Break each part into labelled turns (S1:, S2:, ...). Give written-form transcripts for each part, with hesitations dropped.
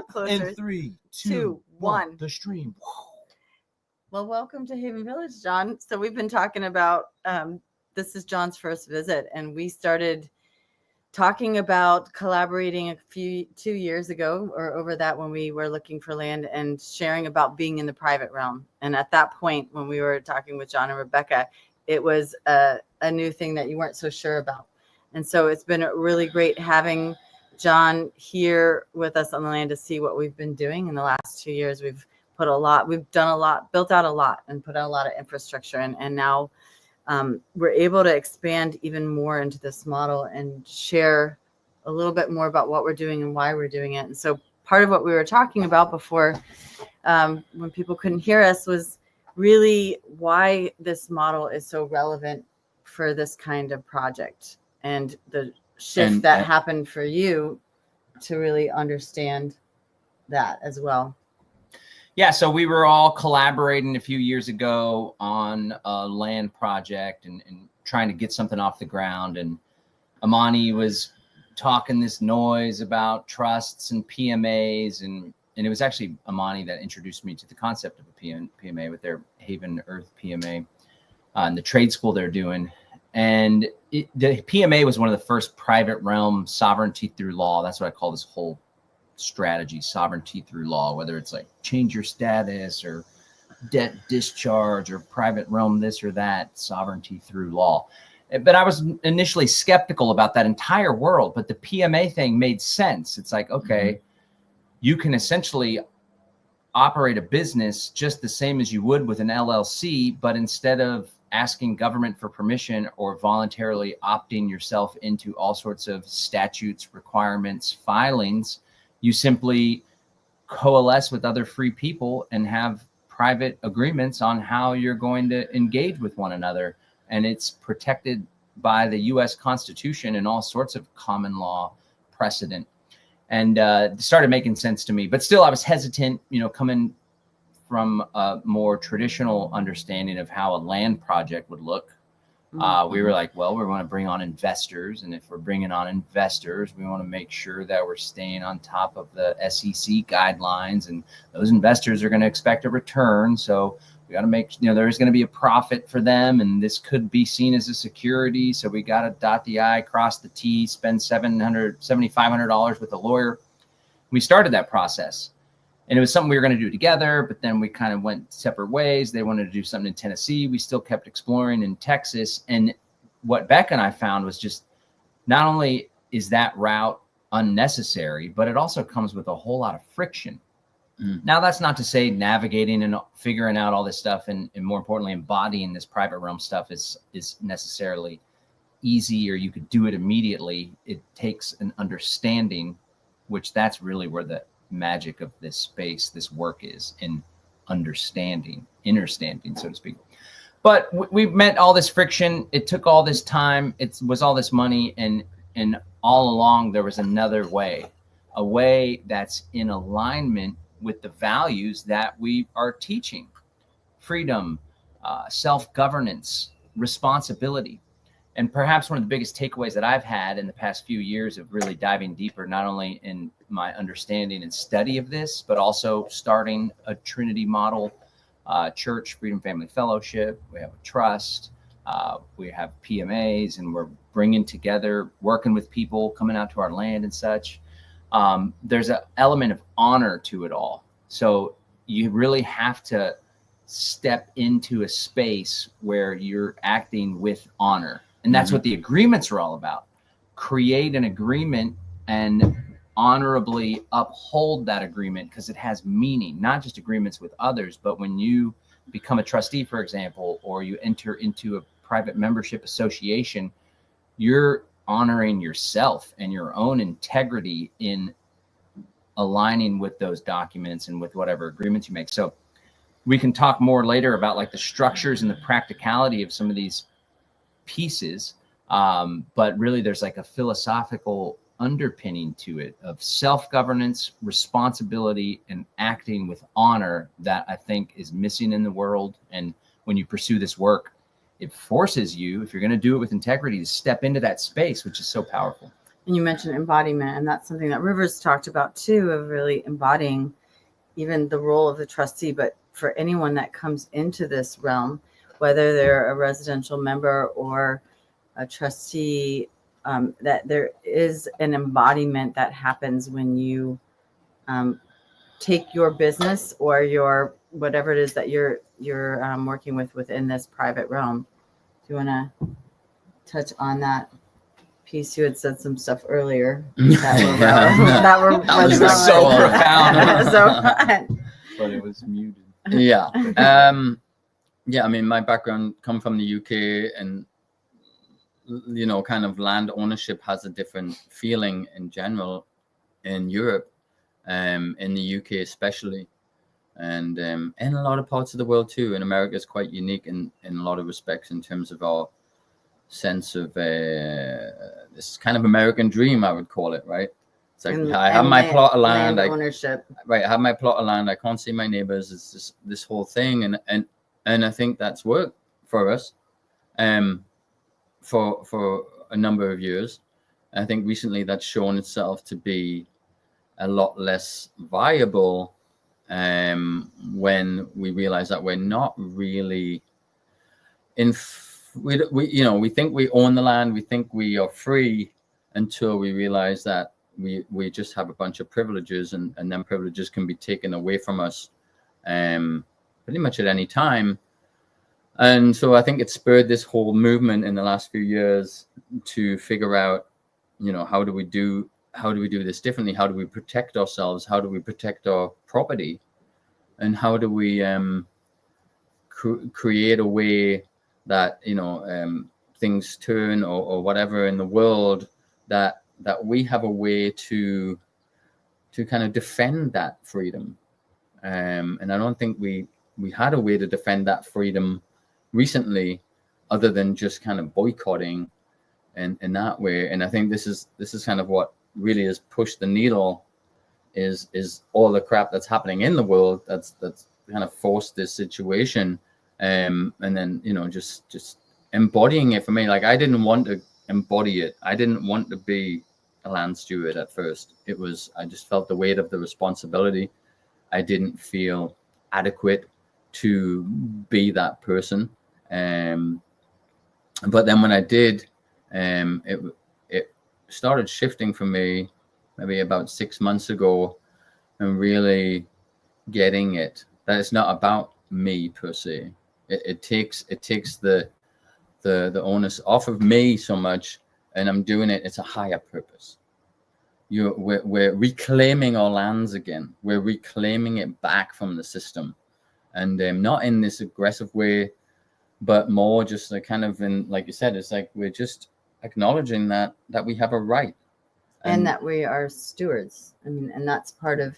S1: Closer.
S2: In 3, 2,
S1: two,
S2: 1.
S1: one.
S2: The stream.
S1: Well, welcome to Haven Village, John. So we've been talking about, this is John's first visit, and we started talking about collaborating 2 years ago or over that when we were looking for land and sharing about being in the private realm. And at that point, when we were talking with John and Rebecca, it was a new thing that you weren't so sure about. And so it's been really great having John here with us on the land to see what we've been doing in the last 2 years. We've done a lot, built out a lot, and put out a lot of infrastructure. And now we're able to expand even more into this model and share a little bit more about what we're doing and why we're doing it. And so part of what we were talking about before, when people couldn't hear us, was really why this model is so relevant for this kind of project and the shift that happened for you to really understand that as well.
S2: Yeah, so we were all collaborating a few years ago on a land project and trying to get something off the ground. And Amani was talking this noise about trusts and PMAs. And it was actually Amani that introduced me to the concept of a PMA with their Haven Earth PMA and the trade school they're doing. And the PMA was one of the first private realm sovereignty through law. That's what I call this whole strategy, sovereignty through law, whether it's like change your status or debt discharge or private realm this or that, sovereignty through law. But I was initially skeptical about that entire world, but the PMA thing made sense. It's like, okay, you can essentially operate a business just the same as you would with an LLC, but instead of asking government for permission or voluntarily opting yourself into all sorts of statutes, requirements, filings, you simply coalesce with other free people and have private agreements on how you're going to engage with one another. And it's protected by the US Constitution and all sorts of common law precedent. And it started making sense to me. But still, I was hesitant, coming from a more traditional understanding of how a land project would look. We were like, well, we want to bring on investors. And if we're bringing on investors, we want to make sure that we're staying on top of the SEC guidelines. And those investors are going to expect a return. So we got to make, there's going to be a profit for them. And this could be seen as a security. So we got to dot the I, cross the T, spend $700 with a lawyer. We started that process. And it was something we were going to do together, but then we kind of went separate ways. They wanted to do something in Tennessee. We still kept exploring in Texas. And what Becca and I found was just not only is that route unnecessary, but it also comes with a whole lot of friction. Now, that's not to say navigating and figuring out all this stuff and more importantly, embodying this private realm stuff is necessarily easy or you could do it immediately. It takes an understanding, which that's really where the magic of this space, this work is in understanding, understanding, so to speak. But we met all this friction. It took all this time. It was all this money. And all along, there was another way, a way that's in alignment with the values that we are teaching: freedom, self-governance, responsibility. And perhaps one of the biggest takeaways that I've had in the past few years of really diving deeper, not only in my understanding and study of this, but also starting a Trinity model church, Freedom Family Fellowship. We have a trust. We have PMAs, and we're bringing together, working with people, coming out to our land and such. There's an element of honor to it all. So you really have to step into a space where you're acting with honor. And that's what the agreements are all about. Create an agreement and honorably uphold that agreement because it has meaning, not just agreements with others, but when you become a trustee, for example, or you enter into a private membership association, you're honoring yourself and your own integrity in aligning with those documents and with whatever agreements you make. So we can talk more later about like the structures and the practicality of some of these pieces. But really there's like a philosophical underpinning to it of self-governance, responsibility, and acting with honor that I think is missing in the world. And when you pursue this work, it forces you, if you're going to do it with integrity, to step into that space, which is so powerful.
S1: And you mentioned embodiment, and that's something that Rivers talked about too, of really embodying even the role of the trustee. But for anyone that comes into this realm, whether they're a residential member or a trustee, that there is an embodiment that happens when you take your business or your whatever it is that you're working with within this private realm. Do you want to touch on that piece? You had said some stuff earlier that
S2: was so profound. But it was muted.
S3: Yeah. Yeah, I mean, my background come from the UK, and kind of land ownership has a different feeling in general in Europe, in the UK especially, and in a lot of parts of the world too. In America, it's quite unique in a lot of respects in terms of our sense of this kind of American dream, I would call it, right? It's like I have my plot of land,
S1: ownership.
S3: I have my plot of land. I can't see my neighbors. It's just this whole thing, and I think that's worked for us, for a number of years. I think recently that's shown itself to be a lot less viable, when we realize that we're not really we think we own the land, we think we are free, until we realize that we just have a bunch of privileges, and then privileges can be taken away from us pretty much at any time. And so I think it spurred this whole movement in the last few years to figure out, how do we do this differently? How do we protect ourselves? How do we protect our property? And how do we create a way that things turn or whatever in the world, that we have a way to kind of defend that freedom. And I don't think we had a way to defend that freedom recently, other than just kind of boycotting in that way. And I think this is kind of what really has pushed the needle, is all the crap that's happening in the world that's kind of forced this situation. And then just embodying it for me. Like, I didn't want to embody it. I didn't want to be a land steward at first. I just felt the weight of the responsibility. I didn't feel adequate to be that person. But then when I did, it started shifting for me maybe about 6 months ago, and really getting it that it's not about me per se. It takes the onus off of me so much, and I'm doing it. It's a higher purpose. We're reclaiming our lands again. We're reclaiming it back from the system, and not in this aggressive way, but more just like kind of in, like you said, it's like we're just acknowledging that we have a right,
S1: and that we are stewards. I mean, and that's part of,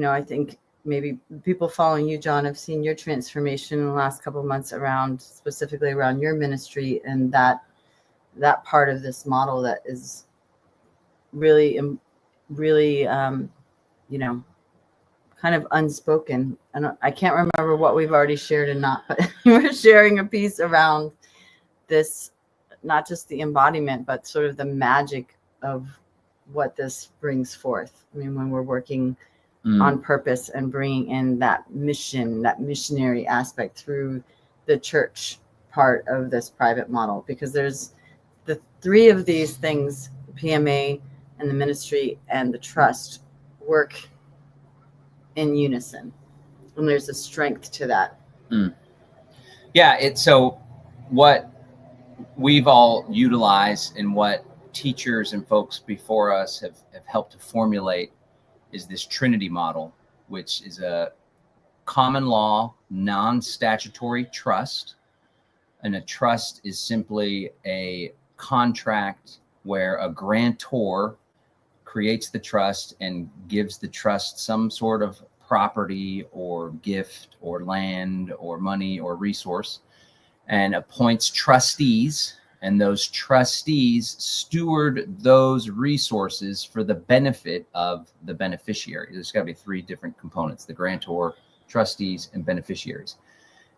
S1: I think maybe people following you, John, have seen your transformation in the last couple of months specifically around your ministry, and that part of this model that is really, kind of unspoken. And I can't remember what we've already shared and not, but we're sharing a piece around this, not just the embodiment, but sort of the magic of what this brings forth. I mean, when we're working on purpose and bringing in that mission, that missionary aspect through the church part of this private model, because there's the three of these things, PMA and the ministry and the trust, work in unison, and there's a strength to that.
S2: Yeah, so what we've all utilized and what teachers and folks before us have helped to formulate is this trinity model, which is a common law, non-statutory trust. And a trust is simply a contract where a grantor creates the trust and gives the trust some sort of property or gift or land or money or resource, and appoints trustees, and those trustees steward those resources for the benefit of the beneficiary. There's got to be three different components: the grantor, trustees, and beneficiaries.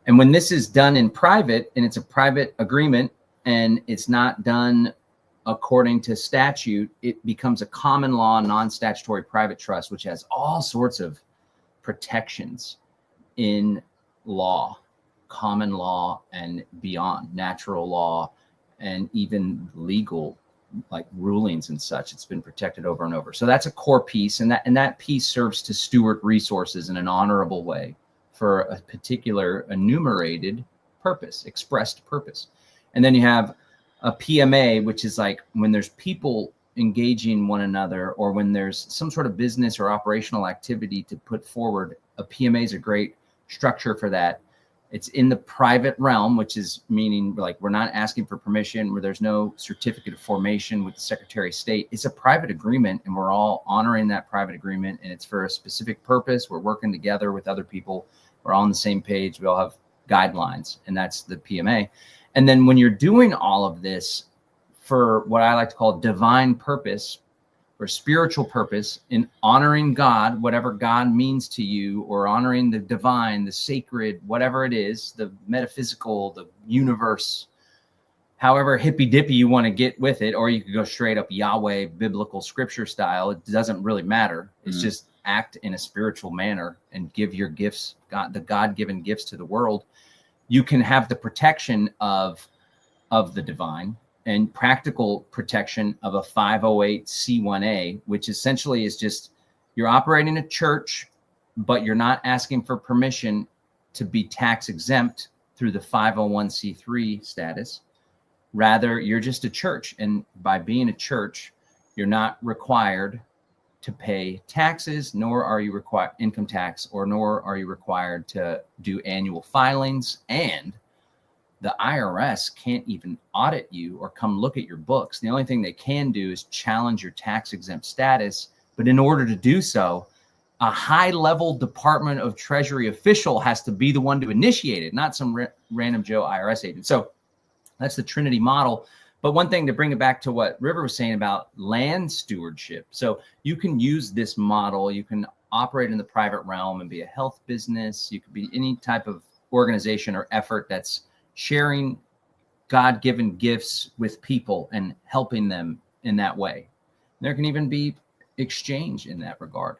S2: And when this is done in private, and it's a private agreement, and it's not done according to statute, it becomes a common law, non-statutory private trust, which has all sorts of protections in law, common law and beyond, natural law, and even legal like rulings and such. It's been protected over and over. So that's a core piece, and that piece serves to steward resources in an honorable way for a particular enumerated purpose, expressed purpose. And then you have a PMA, which is like when there's people engaging one another, or when there's some sort of business or operational activity to put forward, a PMA is a great structure for that. It's in the private realm, which is meaning like we're not asking for permission, where there's no certificate of formation with the Secretary of State. It's a private agreement, and we're all honoring that private agreement, and it's for a specific purpose. We're working together with other people. We're all on the same page. We all have guidelines, and that's the PMA. And then when you're doing all of this for what I like to call divine purpose or spiritual purpose, in honoring God, whatever God means to you, or honoring the divine, the sacred, whatever it is, the metaphysical, the universe, however hippy dippy you want to get with it, or you could go straight up Yahweh, biblical scripture style. It doesn't really matter. It's just act in a spiritual manner and give your gifts, the God-given gifts to the world. You can have the protection of the divine and practical protection of a 508c1a, which essentially is just you're operating a church, but you're not asking for permission to be tax exempt through the 501c3 status. Rather, you're just a church. And by being a church, you're not required to pay taxes, nor are you required income tax, nor are you required to do annual filings. And the IRS can't even audit you or come look at your books. The only thing they can do is challenge your tax exempt status. But in order to do so, a high level Department of Treasury official has to be the one to initiate it, not some random Joe IRS agent. So that's the Trinity model. But one thing, to bring it back to what River was saying about land stewardship. So you can use this model. You can operate in the private realm and be a health business. You could be any type of organization or effort that's sharing God-given gifts with people and helping them in that way. There can even be exchange in that regard,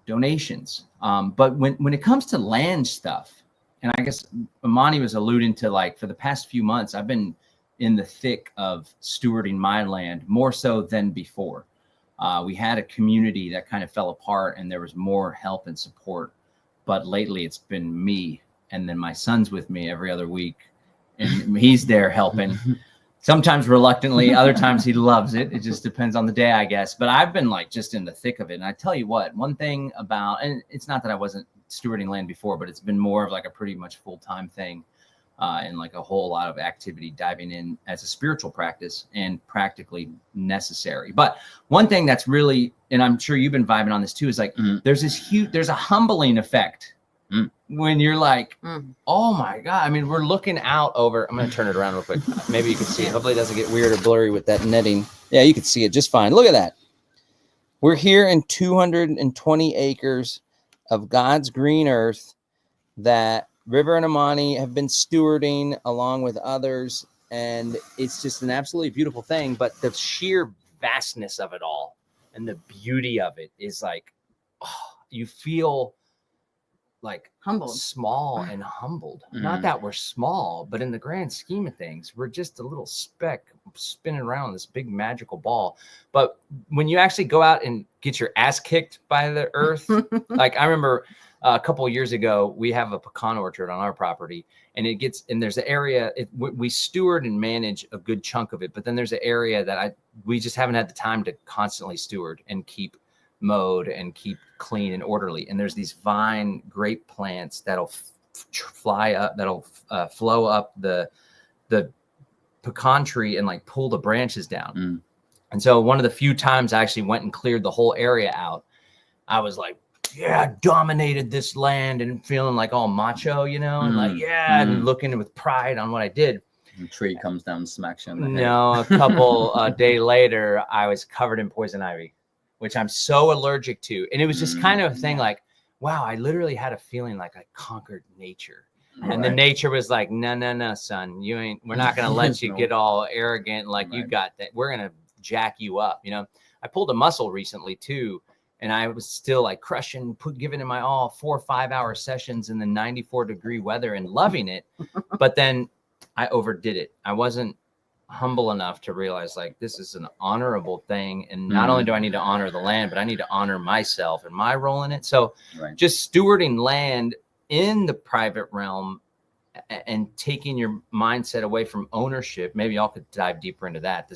S2: donations. But when it comes to land stuff, and I guess Amani was alluding to, like, for the past few months, I've been in the thick of stewarding my land more so than before. We had a community that kind of fell apart, and there was more help and support. But lately it's been me, and then my son's with me every other week, and he's there helping. Sometimes reluctantly, other times he loves it. It just depends on the day, I guess. But I've been like just in the thick of it. And I tell you what, one thing about, and it's not that I wasn't stewarding land before, but it's been more of like a pretty much full-time thing. And like a whole lot of activity diving in as a spiritual practice and practically necessary. But one thing that's really, and I'm sure you've been vibing on this too, is like there's a humbling effect when you're like, oh my God. I mean, we're looking out over, I'm going to turn it around real quick. Maybe you can see it. Hopefully it doesn't get weird or blurry with that netting. Yeah, you can see it just fine. Look at that. We're here in 220 acres of God's green earth that River and Amani have been stewarding along with others, and it's just an absolutely beautiful thing. But the sheer vastness of it all and the beauty of it is like, oh, you feel like
S1: Humbled.
S2: small and humbled. Not that we're small, but in the grand scheme of things, we're just a little speck spinning around this big magical ball. But when you actually go out and get your ass kicked by the earth, like I remember a couple of years ago, we have a pecan orchard on our property, and there's an area, we steward and manage a good chunk of it, but then there's an area that we just haven't had the time to constantly steward and keep mowed and keep clean and orderly. And there's these vine grape plants that'll fly up, that'll flow up the pecan tree and like pull the branches down. And so one of the few times I actually went and cleared the whole area out, I was like, yeah, I dominated this land, and feeling like all macho, you know, and like, and looking with pride on what I did.
S3: The tree comes down and smacks you on the head.
S2: No, a couple day later, I was covered in poison ivy, which I'm so allergic to. And it was just kind of a thing like, wow, I literally had a feeling like I conquered nature. And the nature was like, no, son, we're not going to let you
S3: No.
S2: get all arrogant. Like you
S3: Right.
S2: got that. We're going to jack you up. I pulled a muscle recently too. And I was still like crushing, giving it my all, 4 or 5 hour sessions in the 94-degree weather and loving it. But then I overdid it. I wasn't humble enough to realize like this is an honorable thing. And not only do I need to honor the land, but I need to honor myself and my role in it. So just stewarding land in the private realm and taking your mindset away from ownership. Maybe y'all could dive deeper into that.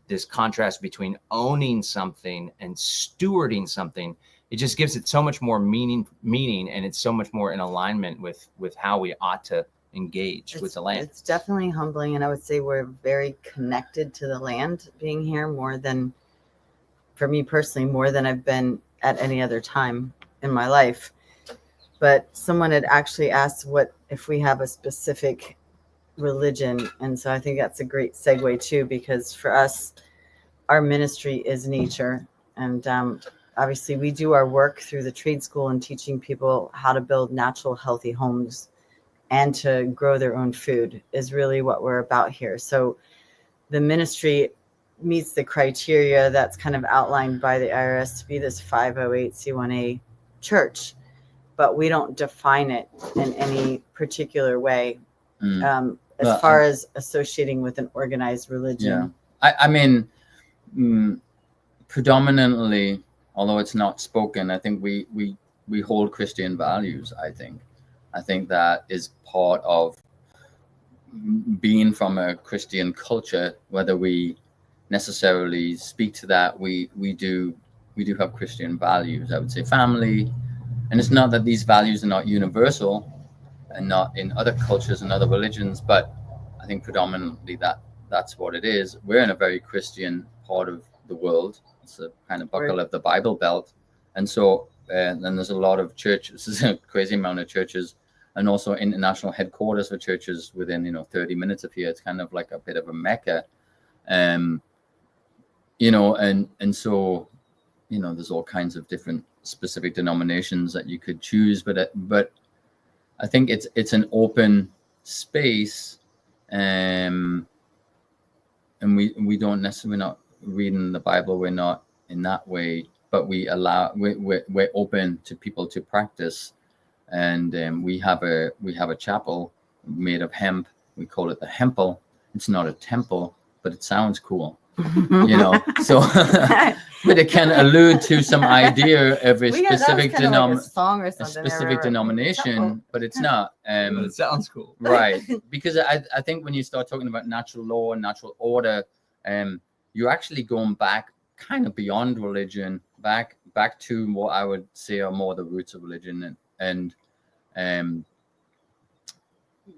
S2: This contrast between owning something and stewarding something, it just gives it so much more meaning, and it's so much more in alignment with how we ought to engage with the land.
S1: It's definitely humbling, and I would say we're very connected to the land being here more than, for me personally, more than I've been at any other time in my life. But someone had actually asked what if we have a specific religion, and so I think that's a great segue too, because for us our ministry is nature, and obviously we do our work through the trade school and teaching people how to build natural healthy homes and to grow their own food is really what we're about here. So the ministry meets the criteria that's kind of outlined by the IRS to be this 508c1a church, but we don't define it in any particular way. As far as associating with an organized religion.
S3: I mean, predominantly, although it's not spoken, I think we hold Christian values. I think that is part of being from a Christian culture. Whether we necessarily speak to that, we do have Christian values. I would say family, and it's not that these values are not universal and not in other cultures and other religions, but I think predominantly that's what it is. We're in a very Christian part of the world. It's a kind of buckle of the Bible Belt. And so then there's a lot of churches, there's a crazy amount of churches, and also international headquarters for churches within 30 minutes of here. It's kind of like a bit of a mecca. And so there's all kinds of different specific denominations that you could choose, but I think it's an open space, and we don't necessarily, we're not reading the Bible, we're not in that way, but we're open to people to practice, and we have a chapel made of hemp. We call it the Hemple. It's not a temple, but it sounds cool. So but it can allude to some idea of a specific denomination, but it's not.
S2: But it sounds cool,
S3: right? Because I think when you start talking about natural law and natural order, you're actually going back kind of beyond religion, back to what I would say are more the roots of religion, and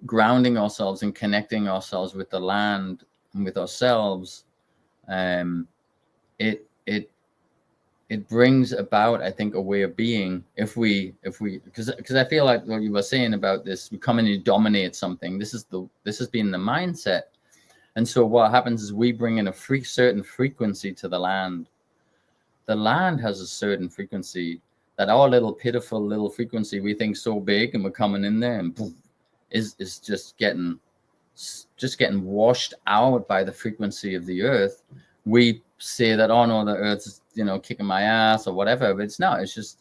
S3: grounding ourselves and connecting ourselves with the land and with ourselves. It brings about, I think, a way of being if we because I feel like what you were saying about this, we come in and dominate something. This has been the mindset, and so what happens is we bring in a certain frequency to the land. The land has a certain frequency that our little pitiful little frequency we think so big, and we're coming in there and boom, is just getting washed out by the frequency of the earth. We say that, oh no, the earth's kicking my ass or whatever, but it's not. It's just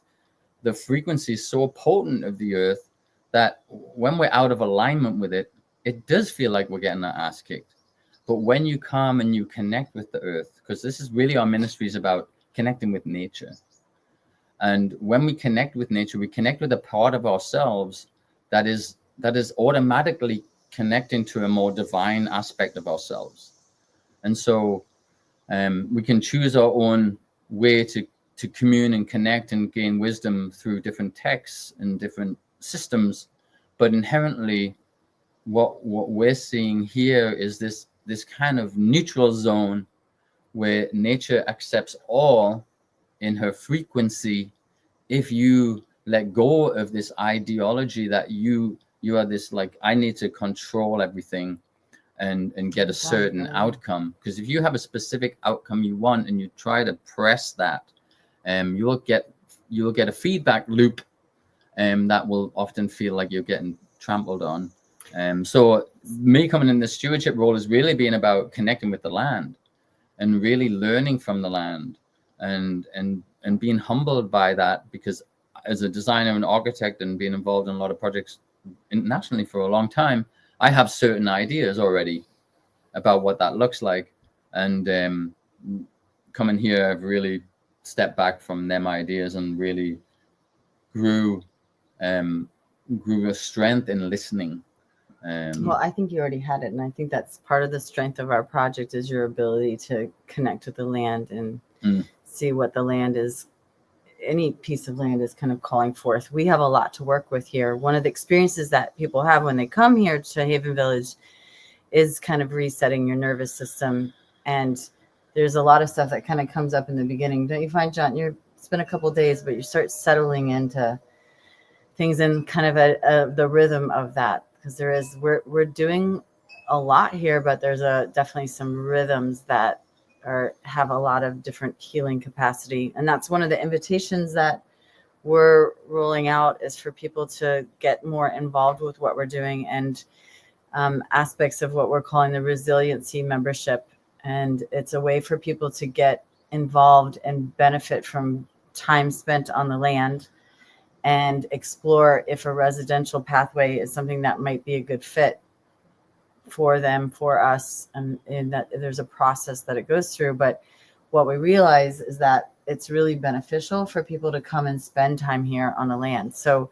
S3: the frequency is so potent of the earth that when we're out of alignment with it, it does feel like we're getting our ass kicked. But when you come and you connect with the earth, because this is really our ministry is about connecting with nature. And when we connect with nature, we connect with a part of ourselves that is automatically connecting to a more divine aspect of ourselves. And so we can choose our own way to commune and connect and gain wisdom through different texts and different systems. But inherently, what we're seeing here is this kind of neutral zone where nature accepts all in her frequency. If you let go of this ideology that you are this, like, I need to control everything and get a certain outcome. Because if you have a specific outcome you want and you try to press that, you'll get a feedback loop that will often feel like you're getting trampled on. So me coming in the stewardship role is really being about connecting with the land and really learning from the land and being humbled by that, because as a designer and architect and being involved in a lot of projects internationally for a long time, I have certain ideas already about what that looks like. And coming here, I've really stepped back from them ideas and really grew a strength in listening.
S1: Well, I think you already had it, and I think that's part of the strength of our project is your ability to connect with the land and see what the land is. Any piece of land is kind of calling forth. We have a lot to work with here. One of the experiences that people have when they come here to Haven Village is kind of resetting your nervous system. And there's a lot of stuff that kind of comes up in the beginning. Don't you find, John? It's been a couple of days, but you start settling into things in kind of the rhythm of that. Because we're doing a lot here, but there's definitely some rhythms that have a lot of different healing capacity. And that's one of the invitations that we're rolling out, is for people to get more involved with what we're doing, and aspects of what we're calling the resiliency membership. And it's a way for people to get involved and benefit from time spent on the land and explore if a residential pathway is something that might be a good fit for them, for us, and that there's a process that it goes through. But what we realize is that it's really beneficial for people to come and spend time here on the land. So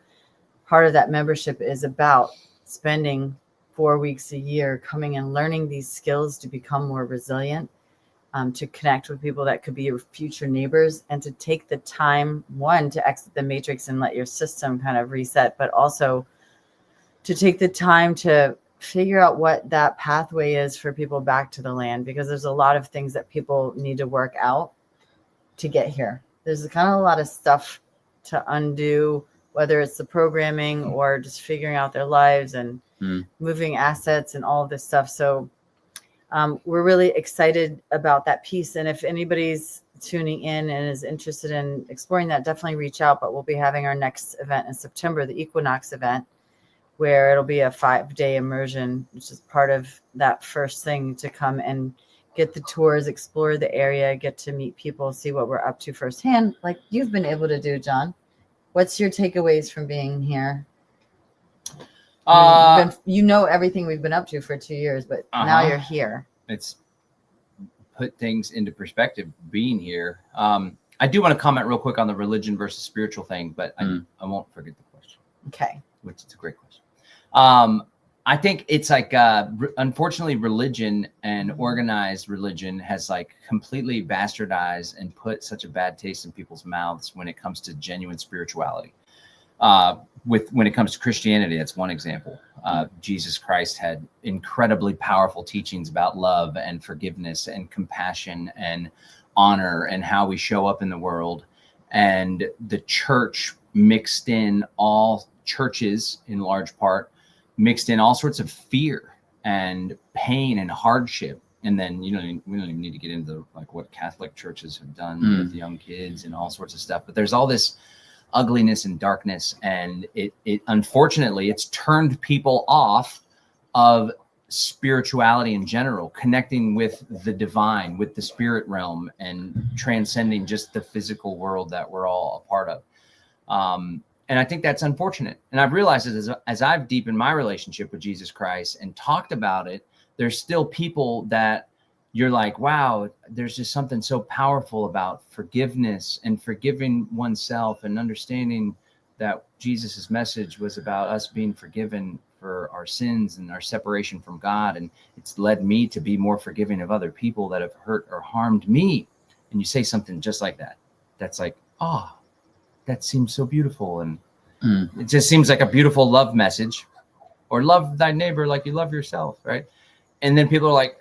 S1: part of that membership is about spending 4 weeks a year coming and learning these skills to become more resilient, to connect with people that could be your future neighbors, and to take the time, one, to exit the matrix and let your system kind of reset, but also to take the time to figure out what that pathway is for people back to the land, because there's a lot of things that people need to work out to get here. There's kind of a lot of stuff to undo, whether it's the programming or just figuring out their lives and moving assets and all of this stuff. So we're really excited about that piece. And if anybody's tuning in and is interested in exploring that, definitely reach out. But we'll be having our next event in September, the Equinox event, where it'll be a 5-day immersion, which is part of that first thing, to come and get the tours, explore the area, get to meet people, see what we're up to firsthand, like you've been able to do, John. What's your takeaways from being here? You know everything we've been up to for 2 years, but now you're here.
S2: It's put things into perspective being here. I do want to comment real quick on the religion versus spiritual thing, but I won't forget the question.
S1: Okay.
S2: Which is a great question. I think it's like, unfortunately, religion and organized religion has like completely bastardized and put such a bad taste in people's mouths when it comes to genuine spirituality. When it comes to Christianity, that's one example. Jesus Christ had incredibly powerful teachings about love and forgiveness and compassion and honor and how we show up in the world. And the church mixed in, all churches in large part, mixed in all sorts of fear and pain and hardship. And then, we don't even need to get into like what Catholic churches have done with young kids and all sorts of stuff. But there's all this ugliness and darkness, and it unfortunately, it's turned people off of spirituality in general, connecting with the divine, with the spirit realm, and transcending just the physical world that we're all a part of. And I think that's unfortunate. And I've realized that as I've deepened my relationship with Jesus Christ and talked about it, there's still people that you're like, wow, there's just something so powerful about forgiveness and forgiving oneself, and understanding that Jesus's message was about us being forgiven for our sins and our separation from God. And it's led me to be more forgiving of other people that have hurt or harmed me. And you say something just like that. That's like, that seems so beautiful. And it just seems like a beautiful love message, or love thy neighbor like you love yourself. Right. And then people are like,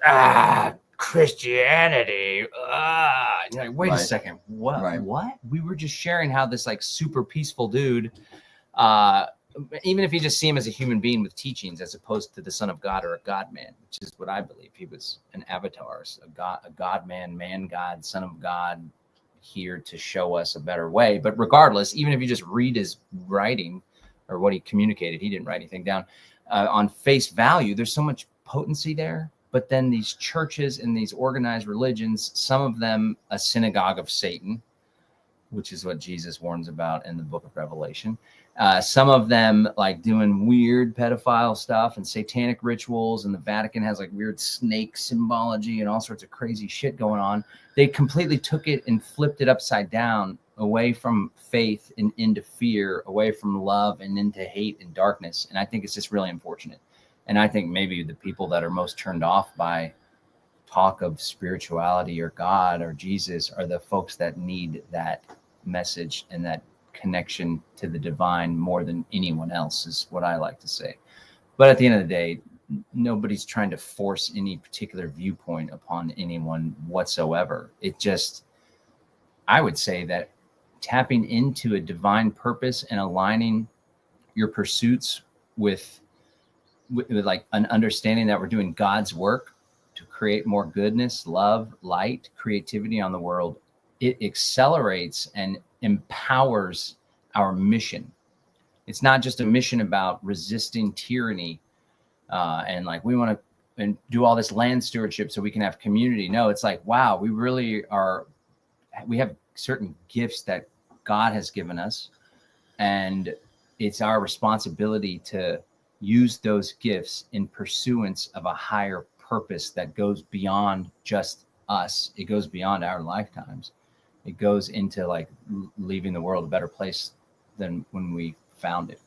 S2: Christianity. You're like, wait a second. What?
S3: Right.
S2: What? We were just sharing how this like super peaceful dude, even if you just see him as a human being with teachings, as opposed to the son of God or a God man, which is what I believe. He was an avatar, a God man, God, son of God, here to show us a better way. But regardless, even if you just read his writing, or what he communicated. He didn't write anything down. On face value, there's so much potency there. But then these churches and these organized religions, some of them a synagogue of Satan, which is what Jesus warns about in the book of Revelation. Some of them like doing weird pedophile stuff and satanic rituals, and the Vatican has like weird snake symbology and all sorts of crazy shit going on. They completely took it and flipped it upside down, away from faith and into fear, away from love and into hate and darkness. And I think it's just really unfortunate. And I think maybe the people that are most turned off by talk of spirituality or God or Jesus are the folks that need that message and that connection to the divine more than anyone else, is what I like to say. But at the end of the day, nobody's trying to force any particular viewpoint upon anyone whatsoever. It just, I would say that tapping into a divine purpose and aligning your pursuits with like an understanding that we're doing God's work to create more goodness, love, light, creativity on the world, it accelerates and empowers our mission. It's not just a mission about resisting tyranny and like we want to and do all this land stewardship so we can have community. No, it's like, wow, we really are, we have certain gifts that God has given us, and it's our responsibility to use those gifts in pursuance of a higher purpose that goes beyond just us. It goes beyond our lifetimes. It goes into like leaving the world a better place than when we found it.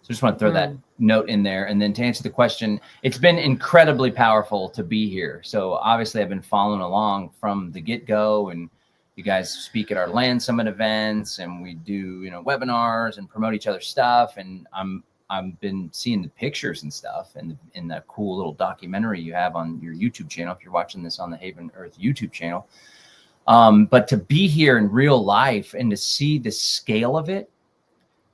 S2: So just want to throw that note in there. And then to answer the question, it's been incredibly powerful to be here. So obviously I've been following along from the get-go, and you guys speak at our Land Summit events, and we do, you know, webinars and promote each other's stuff. And I've been seeing the pictures and stuff and in that cool little documentary you have on your YouTube channel, if you're watching this on the Haven Earth YouTube channel. But to be here in real life and to see the scale of it,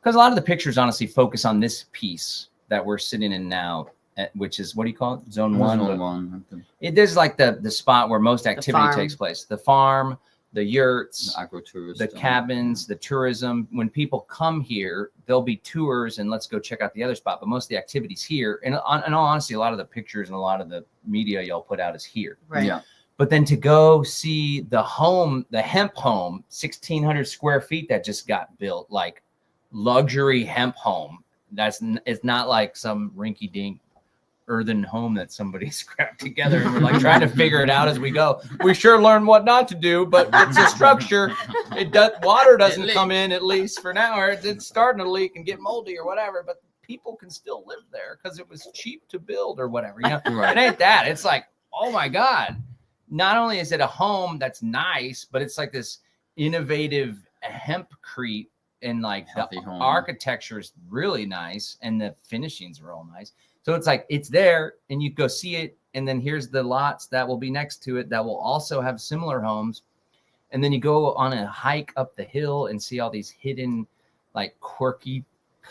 S2: because a lot of the pictures honestly focus on this piece that we're sitting in now, which is, what do you call it? Zone one.
S3: Zone one.
S2: There's like the spot where most activity takes place. The farm, the yurts,
S3: the agro-tourist,
S2: the cabins, the tourism. When people come here, there'll be tours and let's go check out the other spot. But most of the activities here, and in all honesty, a lot of the pictures and a lot of the media y'all put out is here.
S1: Right.
S3: Yeah.
S2: But then to go see the home, the hemp home, 1,600 square feet that just got built, like luxury hemp home. It's not like some rinky-dink earthen home that somebody scrapped together and we're like trying to figure it out as we go. We sure learned what not to do, but it's a structure. Water doesn't come in, at least for now, or it's starting to leak and get moldy or whatever, but people can still live there because it was cheap to build or whatever. You know,
S3: Right.
S2: It ain't that. It's like, oh my God. Not only is it a home that's nice, but it's like this innovative hempcrete, and like
S3: Healthy
S2: the
S3: home.
S2: architecture is really nice and the finishings are all nice. So it's like, it's there and you go see it. And then here's the lots that will be next to it that will also have similar homes. And then you go on a hike up the hill and see all these hidden, like quirky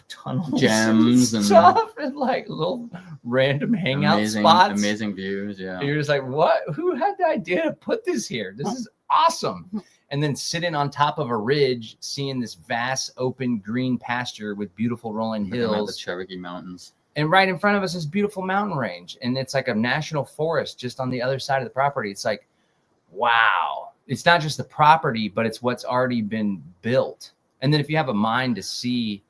S2: tunnels,
S3: Gems and
S2: stuff, and like little random hangout spots.
S3: Amazing views. Yeah.
S2: You're just like, what? Who had the idea to put this here? This is awesome. And then sitting on top of a ridge, seeing this vast open green pasture with beautiful rolling hills.
S3: The Cherokee Mountains.
S2: And right in front of us is beautiful mountain range. And it's like a national forest just on the other side of the property. It's like, wow. It's not just the property, but it's what's already been built. And then if you have a mind to see,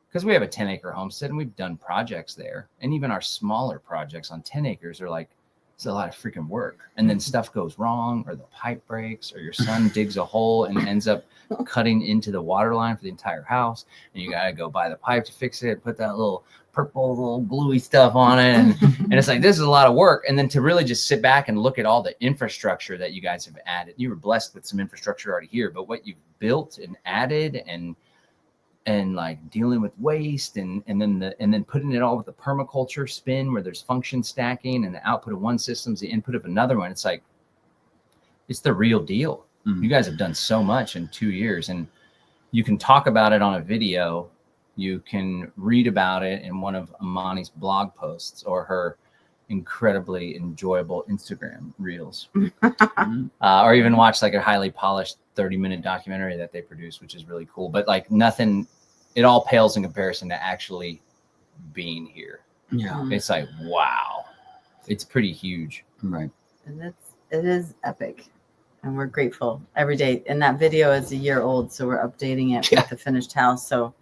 S2: because we have a 10-acre homestead and we've done projects there. And even our smaller projects on 10 acres are like, it's a lot of freaking work. And then stuff goes wrong, or the pipe breaks, or your son digs a hole and ends up cutting into the water line for the entire house. And you got to go buy the pipe to fix it, put that little purple, little gluey stuff on it. And it's like, this is a lot of work. And then to really just sit back and look at all the infrastructure that you guys have added. You were blessed with some infrastructure already here, but what you've built and added and like dealing with waste and then putting it all with the permaculture spin where there's function stacking and the output of one system is the input of another one. It's like, it's the real deal. You guys have done so much in 2 years, and you can talk about it on a video. You can read about it in one of Amani's blog posts or her incredibly enjoyable Instagram reels, or even watch like a highly polished 30-minute documentary that they produce, which is really cool. But like nothing it all pales in comparison to actually being here.
S3: Yeah.
S2: It's like, wow, it's pretty huge.
S3: Right.
S1: And it is epic. And we're grateful every day. And that video is a year old, so we're updating it with the finished house. So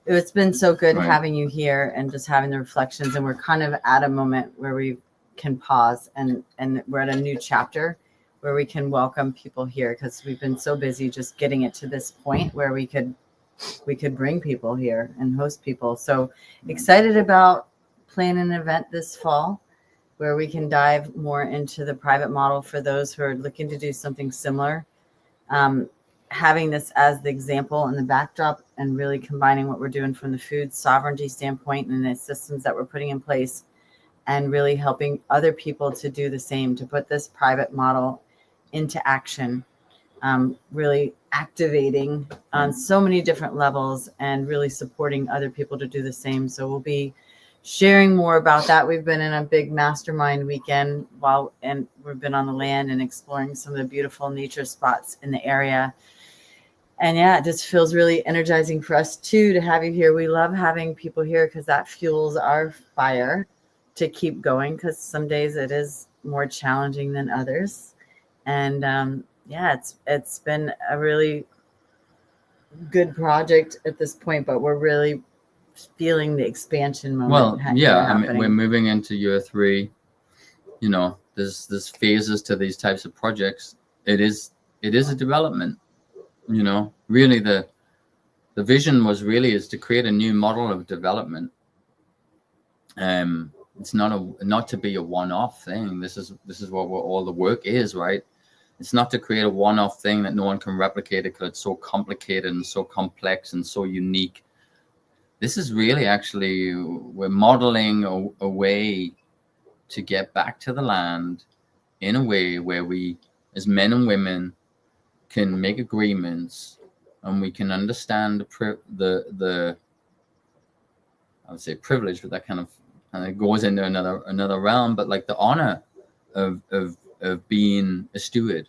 S1: it's been so good having you here and just having the reflections. And we're kind of at a moment where we can pause and we're at a new chapter where we can welcome people here, because we've been so busy just getting it to this point where we could bring people here and host people. So excited about planning an event this fall where we can dive more into the private model for those who are looking to do something similar. Having this as the example and the backdrop, and really combining what we're doing from the food sovereignty standpoint and the systems that we're putting in place, and really helping other people to do the same, to put this private model into action, really activating on so many different levels and really supporting other people to do the same. So we'll be sharing more about that. We've been in a big mastermind weekend and we've been on the land and exploring some of the beautiful nature spots in the area. And yeah, it just feels really energizing for us too to have you here. We love having people here because that fuels our fire to keep going, because some days it is more challenging than others. And yeah, it's been a really good project at this point, but we're really feeling the expansion moment.
S3: Well, yeah, I mean, we're moving into year 3. You know, there's phases to these types of projects. It is a development. You know, really the vision is to create a new model of development. It's not to be a one-off thing. This is what all the work is, right? It's not to create a one-off thing that no one can replicate it because it's so complicated and so complex and so unique. This is really actually, we're modeling a way to get back to the land in a way where we, as men and women, can make agreements and we can understand the I would say privilege, but that kind of goes into another realm, but like the honor of being a steward,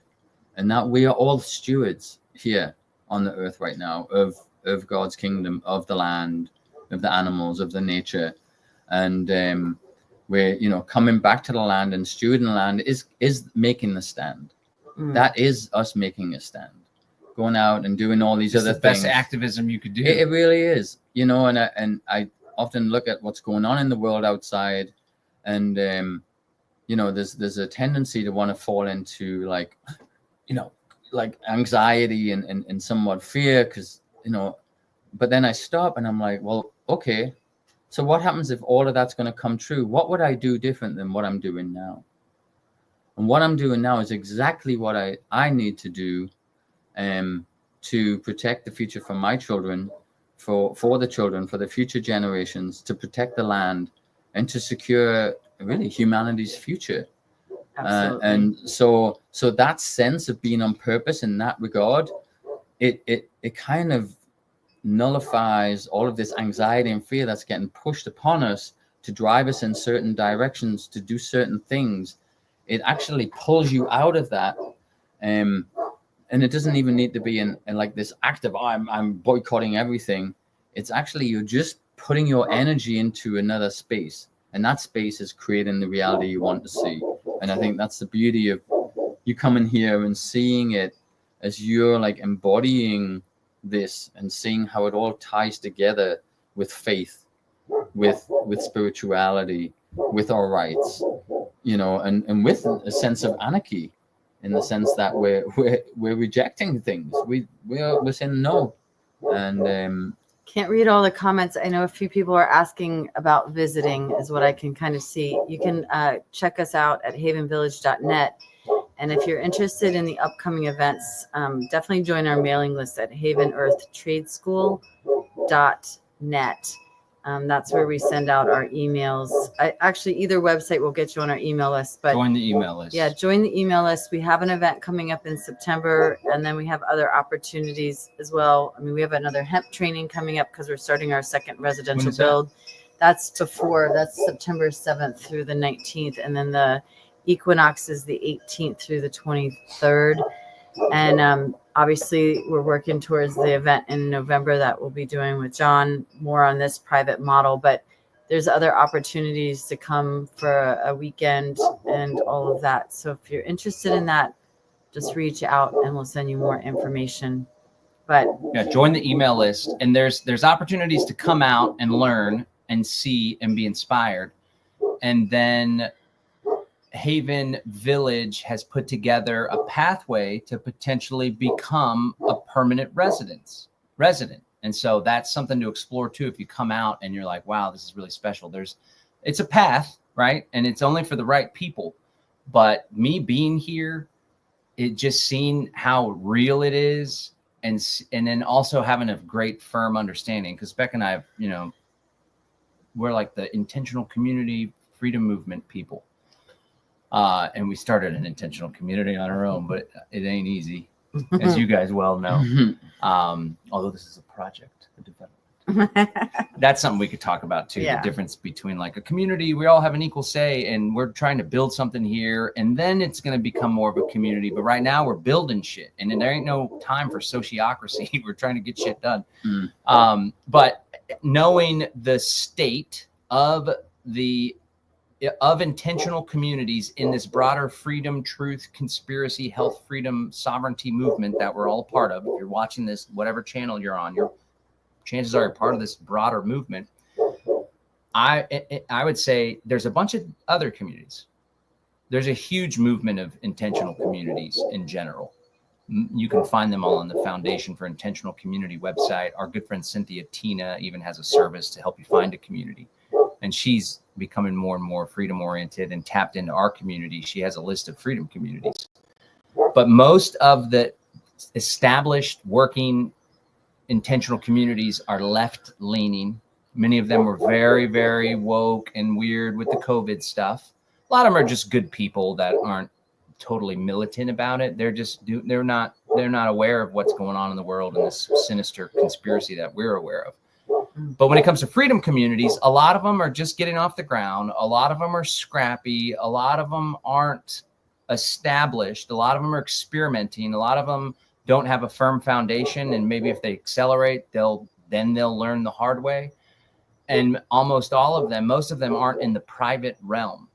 S3: and that we are all stewards here on the earth right now of God's kingdom, of the land, of the animals, of the nature. And we're, you know, coming back to the land and stewarding the land is making the stand. That is us making a stand, going out and doing all these other things.
S2: Best activism you could do.
S3: It really is, you know. And I often look at what's going on in the world outside, and you know, there's a tendency to want to fall into like, you know, like anxiety and somewhat fear, because, you know. But then I stop and I'm like, well, okay, so what happens if all of that's going to come true? What would I do different than what I'm doing now? And what I'm doing now is exactly what I need to do to protect the future for my children, for the children, for the future generations, to protect the land and to secure really humanity's future. And so that sense of being on purpose in that regard, it kind of nullifies all of this anxiety and fear that's getting pushed upon us to drive us in certain directions, to do certain things. It actually pulls you out of that. And it doesn't even need to be in like this act of, I'm boycotting everything. It's actually, you're just putting your energy into another space. And that space is creating the reality you want to see. And I think that's the beauty of you coming here and seeing it as you're like embodying this and seeing how it all ties together with faith, with spirituality, with our rights, you know, and with a sense of anarchy, in the sense that we're rejecting things. We're saying no. And
S1: can't read all the comments. I know a few people are asking about visiting, is what I can kind of see. You can check us out at havenvillage.net. And if you're interested in the upcoming events, definitely join our mailing list at havenearthtradeschool.net. That's where we send out our emails. Actually, either website will get you on our email list. But
S2: join the email list.
S1: Yeah, join the email list. We have an event coming up in September, and then we have other opportunities as well. I mean, we have another hemp training coming up because we're starting our second residential build. That's September 7th through the 19th, and then the equinox is the 18th through the 23rd. And obviously, we're working towards the event in November that we'll be doing with John, more on this private model. But there's other opportunities to come for a weekend and all of that. So if you're interested in that, just reach out and we'll send you more information. But
S2: yeah, join the email list, and there's opportunities to come out and learn and see and be inspired. And then Haven Village has put together a pathway to potentially become a permanent resident. And so that's something to explore too. If you come out and you're like, wow, this is really special. It's a path, right? And it's only for the right people. But me being here, it just seeing how real it is. And then also having a great firm understanding, because Beck and I have, we're like the intentional community freedom movement people. And we started an intentional community on our own, but it ain't easy, as you guys well know. Although this is a project, a development. That's something we could talk about too.
S1: Yeah.
S2: The difference between like a community, we all have an equal say, and we're trying to build something here, and then it's going to become more of a community. But right now we're building shit, and then there ain't no time for sociocracy. We're trying to get shit done. But knowing the state of intentional communities in this broader freedom, truth, conspiracy, health, freedom, sovereignty movement that we're all a part of. If you're watching this, whatever channel you're on, chances are you're part of this broader movement. I would say there's a bunch of other communities. There's a huge movement of intentional communities in general. You can find them all on the Foundation for Intentional Community website. Our good friend Cynthia Tina even has a service to help you find a community. And she's becoming more and more freedom oriented and tapped into our community. She has a list of freedom communities. But most of the established working intentional communities are left leaning. Many of them were very, very woke and weird with the COVID stuff. A lot of them are just good people that aren't totally militant about it. They're not aware of what's going on in the world and this sinister conspiracy that we're aware of. But when it comes to freedom communities, a lot of them are just getting off the ground. A lot of them are scrappy. A lot of them aren't established. A lot of them are experimenting. A lot of them don't have a firm foundation. And maybe if they accelerate, they'll learn the hard way. And most of them aren't in the private realm,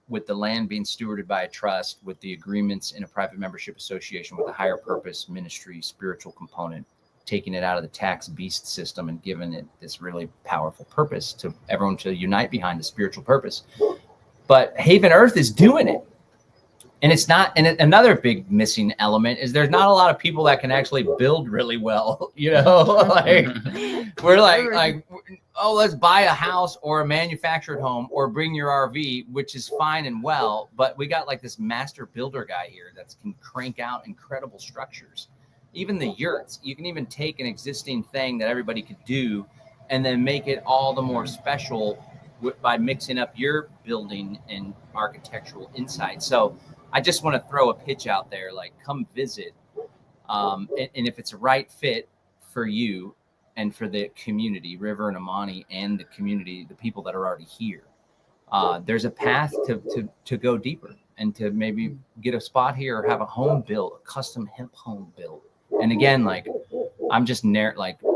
S2: with the land being stewarded by a trust, with the agreements in a private membership association with a higher purpose, ministry, spiritual component, taking it out of the tax beast system and giving it this really powerful purpose to everyone to unite behind the spiritual purpose. But Haven Earth is doing it. And it's not, and another big missing element is there's not a lot of people that can actually build really well, like we're like, oh, let's buy a house or a manufactured home or bring your RV, which is fine and well, but we got like this master builder guy here that can crank out incredible structures. Even the yurts, you can even take an existing thing that everybody could do and then make it all the more special by mixing up your building and architectural insight. So I just want to throw a pitch out there, like come visit. And if it's a right fit for you and for the community, River and Amani and the community, the people that are already here, there's a path to go deeper and to maybe get a spot here or have a home built, a custom hemp home built. And again, like I'm just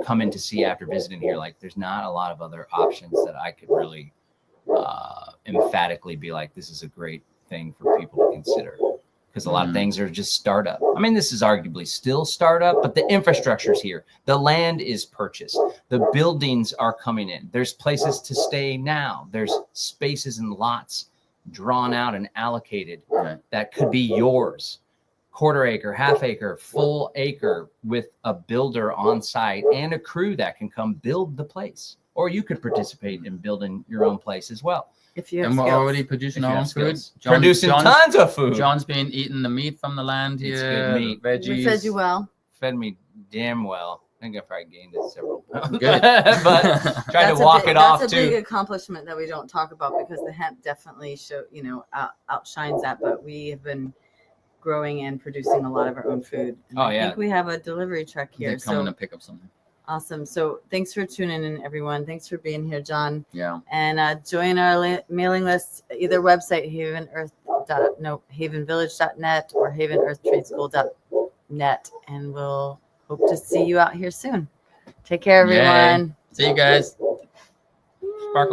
S2: coming to see after visiting here, like there's not a lot of other options that I could really emphatically be like, this is a great thing for people to consider, because a lot of things are just startup. I mean, this is arguably still startup, but the infrastructure's here. The land is purchased. The buildings are coming in. There's places to stay now. There's spaces and lots drawn out and allocated that could be yours. Quarter acre, half acre, full acre, with a builder on site and a crew that can come build the place. Or you could participate in building your own place as well.
S1: If you have
S3: And we're
S1: skills.
S3: already producing our own food.
S2: Producing tons of food.
S3: John's been eating the meat from the land here.
S2: It's good meat.
S3: Veggies.
S1: We fed you well.
S2: Fed me damn well. I think I probably gained it several pounds.
S3: Good.
S2: But trying to walk it off too.
S1: That's a big accomplishment that we don't talk about, because the hemp definitely outshines that. But we have been growing and producing a lot of our own food. And I think we have a delivery truck here.
S3: They're coming to pick up something.
S1: Awesome. So thanks for tuning in, everyone. Thanks for being here, John.
S3: Yeah.
S1: And join our mailing list, either website, havenvillage.net or havenearthtradeschool.net. net, and we'll hope to see you out here soon. Take care,
S3: Yay.
S1: everyone.
S3: See you guys.
S2: Sparkle.